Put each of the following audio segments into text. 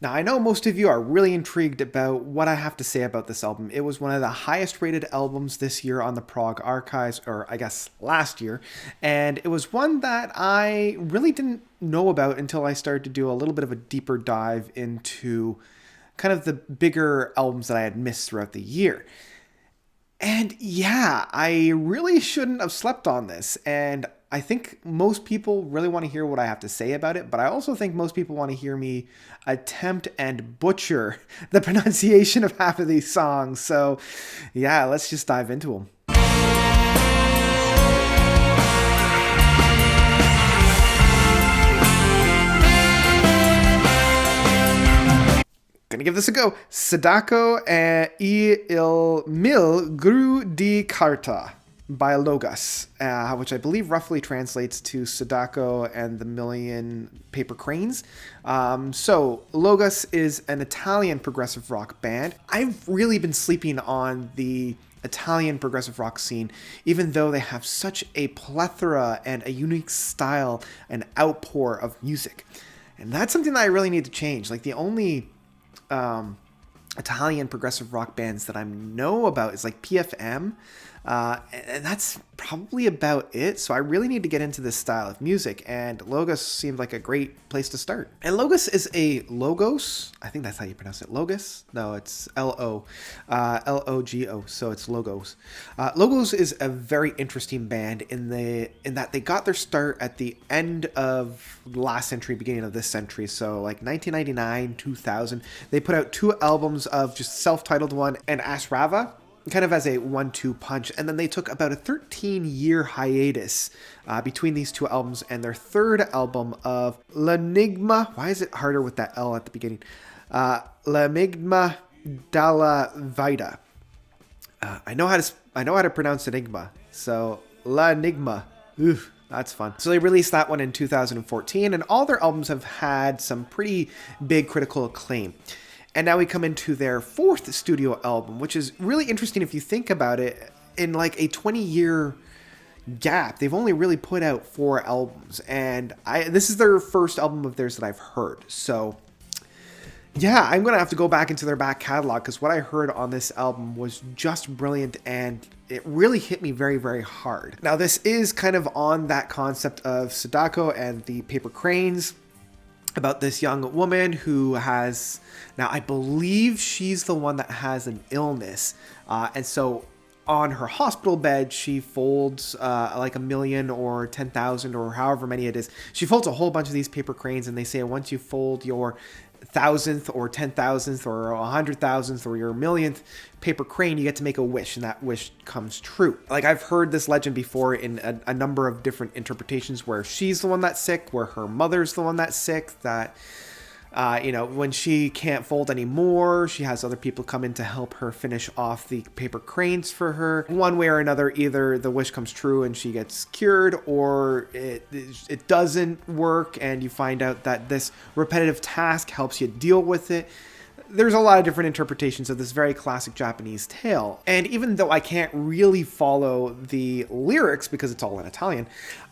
Now, I know most of you are really intrigued about what I have to say about this album. It was one of the highest rated albums this year on the Prog Archives, or I guess last year, and it was one that I really didn't know about until I started to do a little bit of a deeper dive into kind of the bigger albums that I had missed throughout the year. And yeah, I really shouldn't have slept on this. And I think most people really want to hear what I have to say about it, but I also think most people want to hear me attempt and butcher the pronunciation of half of these songs. So yeah, let's just dive into them. Gonna give this a go. Sadako e il mille di carta by Logos, which I believe roughly translates to Sadako and the Million Paper Cranes. So Logos is an Italian progressive rock band. I've really been sleeping on the Italian progressive rock scene, even though they have such a plethora and a unique style and outpour of music. And that's something that I really need to change. Like the only Italian progressive rock bands that I know about is like PFM, and that's probably about it. So I really need to get into this style of music, and Logos seemed like a great place to start. And Logos is a Logos, I think that's how you pronounce it. Logos? No, it's Logo, so it's Logos. Logos is a very interesting band in that they got their start at the end of last century, beginning of this century. So like 1999, 2000, they put out two albums of just self-titled one and Asrava, kind of as a 1-2 punch, and then they took about a 13-year hiatus between these two albums, and their third album of L'Enigma, why is it harder with that L at the beginning? L'Enigma dalla Vida. I know how to pronounce Enigma, so L'Enigma. Oof. That's fun. So they released that one in 2014, and all their albums have had some pretty big critical acclaim. And now we come into their fourth studio album, which is really interesting if you think about it. In like a 20-year gap, they've only really put out 4 albums. And this is their first album of theirs that I've heard. So yeah, I'm going to have to go back into their back catalog, because what I heard on this album was just brilliant, and it really hit me very, very hard. Now, this is kind of on that concept of Sadako and the Paper Cranes, about this young woman who has, now I believe she's the one that has an illness, and so on her hospital bed she folds like 1,000,000 or 10,000 or however many it is. She folds a whole bunch of these paper cranes, and they say once you fold your 1,000th or 10,000th or 100,000th or your 1,000,000th paper crane, you get to make a wish, and that wish comes true. Like, I've heard this legend before in a number of different interpretations, where she's the one that's sick, where her mother's the one that's sick, that when she can't fold anymore, she has other people come in to help her finish off the paper cranes for her. One way or another, either the wish comes true and she gets cured, or it doesn't work and you find out that this repetitive task helps you deal with it. There's a lot of different interpretations of this very classic Japanese tale. And even though I can't really follow the lyrics because it's all in Italian,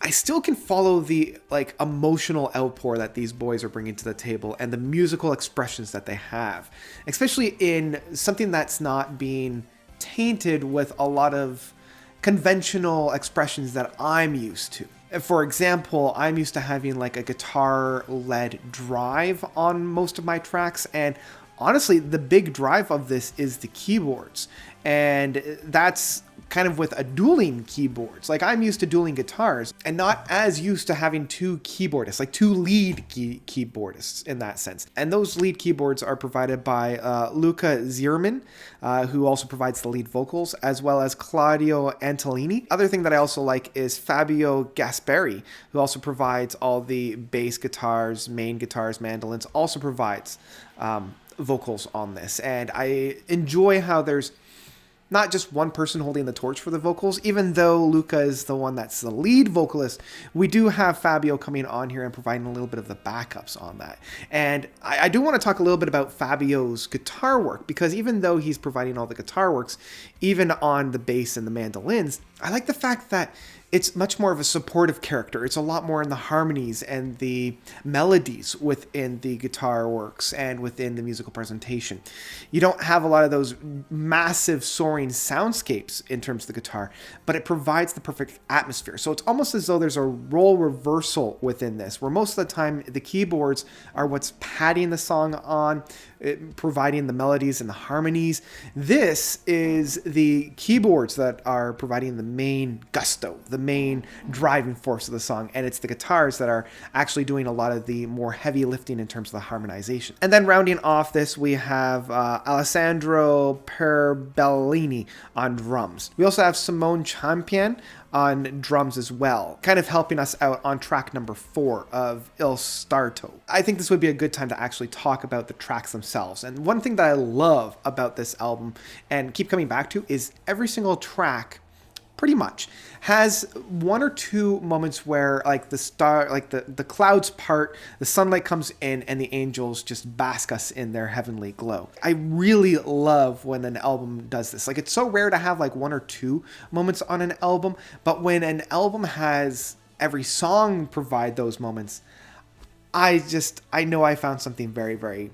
I still can follow the emotional outpour that these boys are bringing to the table and the musical expressions that they have, especially in something that's not being tainted with a lot of conventional expressions that I'm used to. For example, I'm used to having like a guitar-led drive on most of my tracks, and honestly, the big drive of this is the keyboards, and that's kind of with a dueling keyboards. Like, I'm used to dueling guitars and not as used to having two keyboardists, like two lead keyboardists in that sense. And those lead keyboards are provided by Luca Zierman, who also provides the lead vocals, as well as Claudio Antolini. Other thing that I also like is Fabio Gasperi, who also provides all the bass guitars, main guitars, mandolins, also provides vocals on this. And I enjoy how there's not just one person holding the torch for the vocals. Even though Luca is the one that's the lead vocalist, we do have Fabio coming on here and providing a little bit of the backups on that. And I do want to talk a little bit about Fabio's guitar work, because even though he's providing all the guitar works, even on the bass and the mandolins, I like the fact that it's much more of a supportive character. It's a lot more in the harmonies and the melodies within the guitar works and within the musical presentation. You don't have a lot of those massive soaring soundscapes in terms of the guitar, but it provides the perfect atmosphere. So it's almost as though there's a role reversal within this, where most of the time the keyboards are what's padding the song on, providing the melodies and the harmonies. This is the keyboards that are providing the main gusto, the main driving force of the song, and it's the guitars that are actually doing a lot of the more heavy lifting in terms of the harmonization. And then rounding off this, we have Alessandro Perbellini on drums. We also have Simone Champion on drums as well, kind of helping us out on track number 4 of Il Starto. I think this would be a good time to actually talk about the tracks themselves. And one thing that I love about this album and keep coming back to is every single track pretty much has one or two moments where like the clouds part, the sunlight comes in, and the angels just bask us in their heavenly glow. I really love when an album does this. Like, it's so rare to have like one or two moments on an album, but when an album has every song provide those moments, I know I found something very, very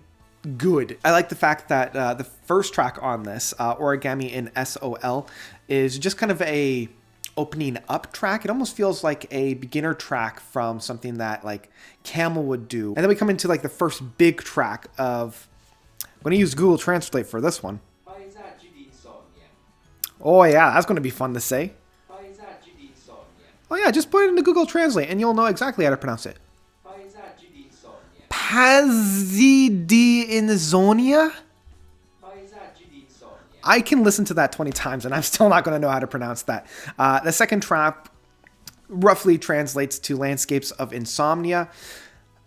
good. I like the fact that the first track on this, Origami in SOL, is just kind of a opening up track. It almost feels like a beginner track from something that like Camel would do. And then we come into like the first big track of, I'm going to use Google Translate for this one. Oh yeah, that's going to be fun to say. Oh yeah, just put it into Google Translate and you'll know exactly how to pronounce it. Pazidiinsonia? I can listen to that 20 times and I'm still not going to know how to pronounce that. The second track roughly translates to Landscapes of Insomnia.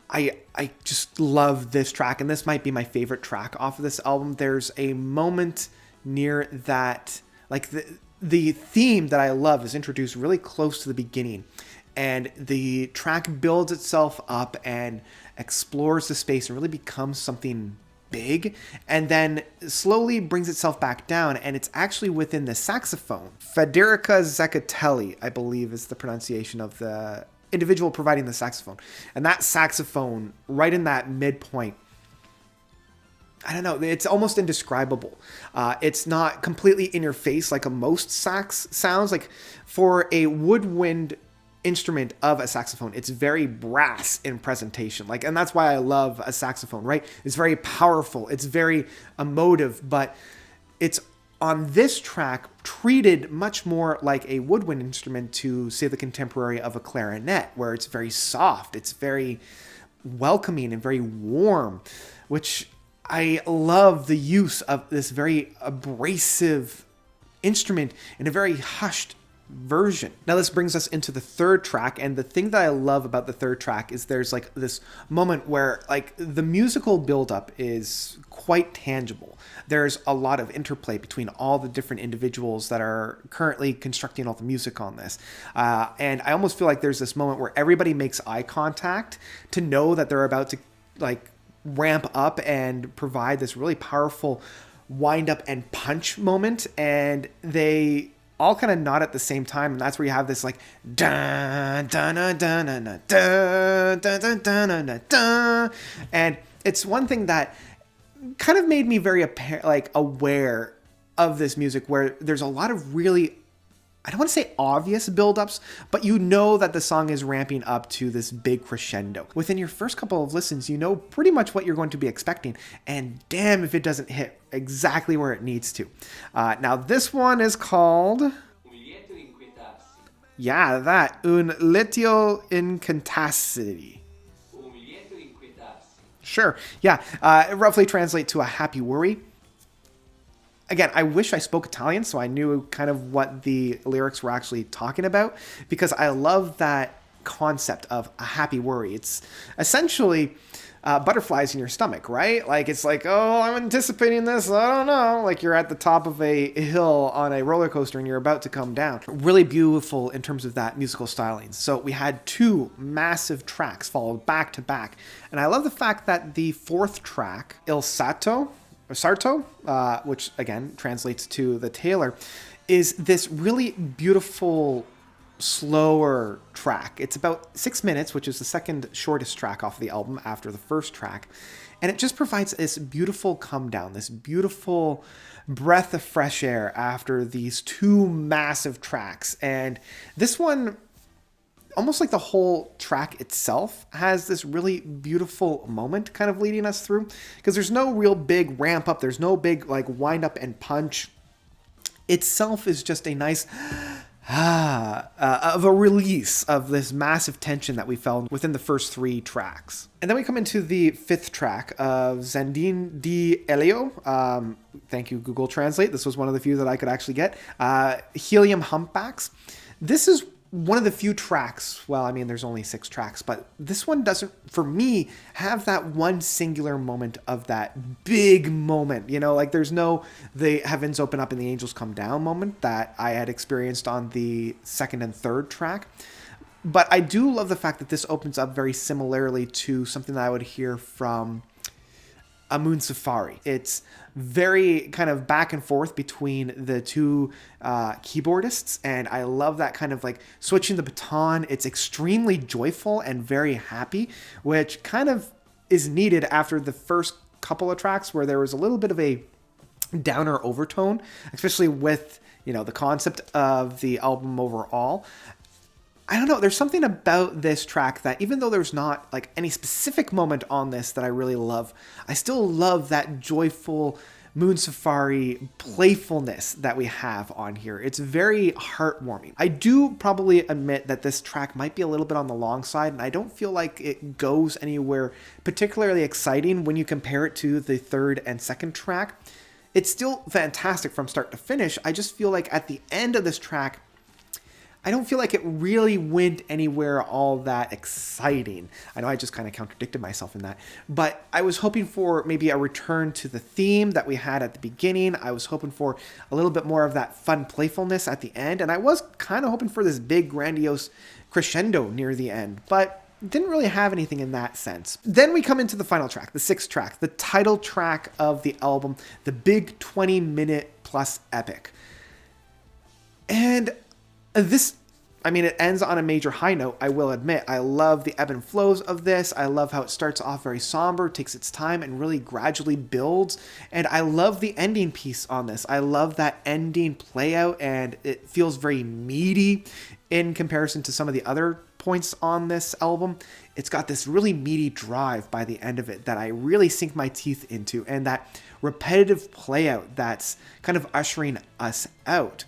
I just love this track, and this might be my favorite track off of this album. There's a moment near that, like the theme that I love is introduced really close to the beginning, and the track builds itself up and explores the space and really becomes something big, and then slowly brings itself back down, and it's actually within the saxophone. Federica Zeccatelli, I believe, is the pronunciation of the individual providing the saxophone. And that saxophone right in that midpoint, I don't know, it's almost indescribable. It's not completely in your face like a most sax sounds. Like, for a woodwind instrument of a saxophone, it's very brass in presentation, like, and that's why I love a saxophone, right? It's very powerful, it's very emotive, but it's on this track treated much more like a woodwind instrument to, say, the contemporary of a clarinet, where it's very soft, it's very welcoming and very warm, which I love the use of this very abrasive instrument in a very hushed version. Now this brings us into the third track, and the thing that I love about the third track is there's like this moment where like the musical buildup is quite tangible. There's a lot of interplay between all the different individuals that are currently constructing all the music on this, and I almost feel like there's this moment where everybody makes eye contact to know that they're about to like ramp up and provide this really powerful wind up and punch moment, and they all kind of nod at the same time, and that's where you have this like dun dun dun dun dun dun dun dun dun dun dun, and it's one thing that kind of made me very aware of this music, where there's a lot of really, I don't want to say obvious buildups, but you know that the song is ramping up to this big crescendo. Within your first couple of listens, you know pretty much what you're going to be expecting, and damn if it doesn't hit exactly where it needs to. Now this one is called, yeah, that, Un Litio Incantassi. Sure, yeah, it roughly translates to a happy worry. Again, I wish I spoke Italian so I knew kind of what the lyrics were actually talking about, because I love that concept of a happy worry. It's essentially butterflies in your stomach, right? Like, it's like, oh, I'm anticipating this, I don't know. Like, you're at the top of a hill on a roller coaster and you're about to come down. Really beautiful in terms of that musical styling. So we had two massive tracks followed back to back. And I love the fact that the fourth track, Il Sarto, which again translates to the tailor, is this really beautiful slower track. It's about 6 minutes, which is the second shortest track off the album after the first track. And it just provides this beautiful come down, this beautiful breath of fresh air after these two massive tracks. And this one, almost like the whole track itself, has this really beautiful moment kind of leading us through, because there's no real big ramp up. There's no big like wind up and punch. Itself is just a nice of a release of this massive tension that we felt within the first three tracks. And then we come into the fifth track of Zendin di Elio. Thank you, Google Translate. This was one of the few that I could actually get. Helium Humpbacks. This is one of the few tracks, well, I mean, there's only 6 tracks, but this one doesn't, for me, have that one singular moment of that big moment. You know, like there's no the heavens open up and the angels come down moment that I had experienced on the second and third track. But I do love the fact that this opens up very similarly to something that I would hear from A Moon Safari. It's very kind of back and forth between the two keyboardists, and I love that kind of like switching the baton. It's extremely joyful and very happy, which kind of is needed after the first couple of tracks where there was a little bit of a downer overtone, especially with, you know, the concept of the album overall. I don't know, there's something about this track that even though there's not like any specific moment on this that I really love, I still love that joyful Moon Safari playfulness that we have on here. It's very heartwarming. I do probably admit that this track might be a little bit on the long side, and I don't feel like it goes anywhere particularly exciting when you compare it to the third and second track. It's still fantastic from start to finish. I just feel like at the end of this track, I don't feel like it really went anywhere all that exciting. I know I just kind of contradicted myself in that, but I was hoping for maybe a return to the theme that we had at the beginning. I was hoping for a little bit more of that fun playfulness at the end, and I was kind of hoping for this big grandiose crescendo near the end, but didn't really have anything in that sense. Then we come into the final track, the 6th track, the title track of the album, the big 20-minute plus epic. And this, I mean, it ends on a major high note, I will admit. I love the ebb and flows of this. I love how it starts off very somber, takes its time, and really gradually builds. And I love the ending piece on this. I love that ending play out, and it feels very meaty in comparison to some of the other points on this album. It's got this really meaty drive by the end of it that I really sink my teeth into, and that repetitive play out that's kind of ushering us out.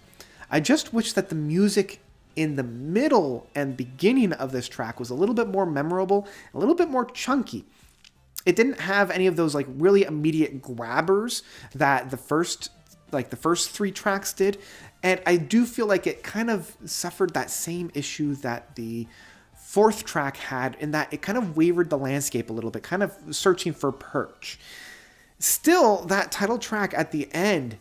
I just wish that the music in the middle and beginning of this track was a little bit more memorable, a little bit more chunky. It didn't have any of those like really immediate grabbers that the first 3 tracks did. And I do feel like it kind of suffered that same issue that the 4th track had, in that it kind of wavered the landscape a little bit, kind of searching for perch. Still, that title track at the end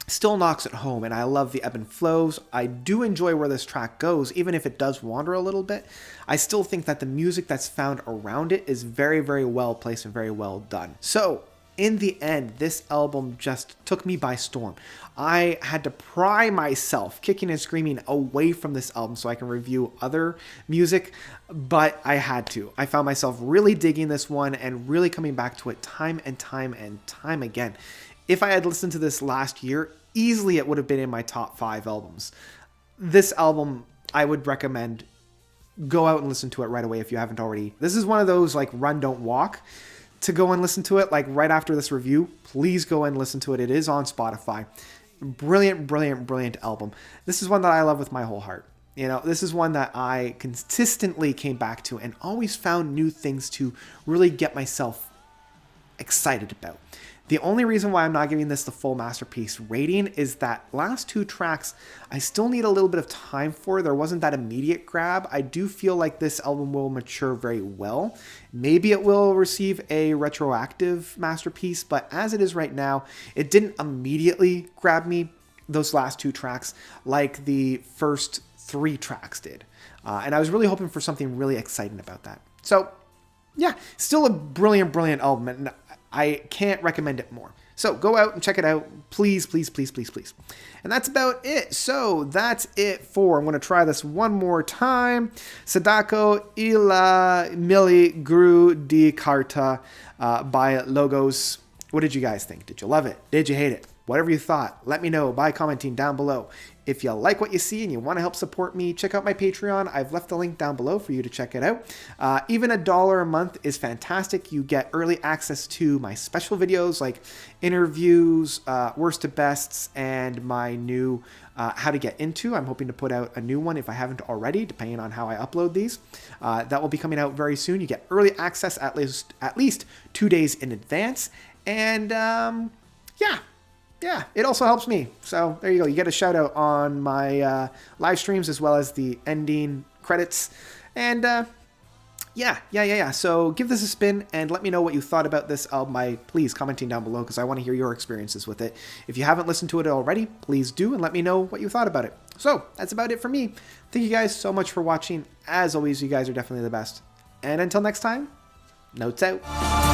still knocks it home, and I love the ebb and flows. I do enjoy where this track goes, even if it does wander a little bit. I still think that the music that's found around it is very, very well placed and very well done. So, in the end, this album just took me by storm. I had to pry myself, kicking and screaming, away from this album so I can review other music, but I had to. I found myself really digging this one and really coming back to it time and time and time again. If I had listened to this last year, easily it would have been in my top 5 albums. This album, I would recommend go out and listen to it right away if you haven't already. This is one of those like run, don't walk to go and listen to it. Like right after this review, please go and listen to it. It is on Spotify. Brilliant, brilliant, brilliant album. This is one that I love with my whole heart. You know, this is one that I consistently came back to and always found new things to really get myself excited about. The only reason why I'm not giving this the full masterpiece rating is that last 2 tracks, I still need a little bit of time for. There wasn't that immediate grab. I do feel like this album will mature very well. Maybe it will receive a retroactive masterpiece, but as it is right now, it didn't immediately grab me, those last 2 tracks, like the first 3 tracks did. And I was really hoping for something really exciting about that. So, yeah, still a brilliant, brilliant album. And I can't recommend it more. So go out and check it out. Please, please, please, please, please. And that's about it. So that's it for, I'm going to try this one more time. Sadako mille carta by Logos. What did you guys think? Did you love it? Did you hate it? Whatever you thought, let me know by commenting down below. If you like what you see and you want to help support me, check out my Patreon. I've left the link down below for you to check it out. Even $1 a month is fantastic. You get early access to my special videos like interviews, worst to bests, and my new how to get into. I'm hoping to put out a new one if I haven't already, depending on how I upload these. That will be coming out very soon. You get early access at least 2 days in advance. And yeah, it also helps me. So there you go. You get a shout out on my live streams as well as the ending credits. And yeah. So give this a spin and let me know what you thought about this album by please commenting down below because I want to hear your experiences with it. If you haven't listened to it already, please do and let me know what you thought about it. So that's about it for me. Thank you guys so much for watching. As always, you guys are definitely the best. And until next time, notes out.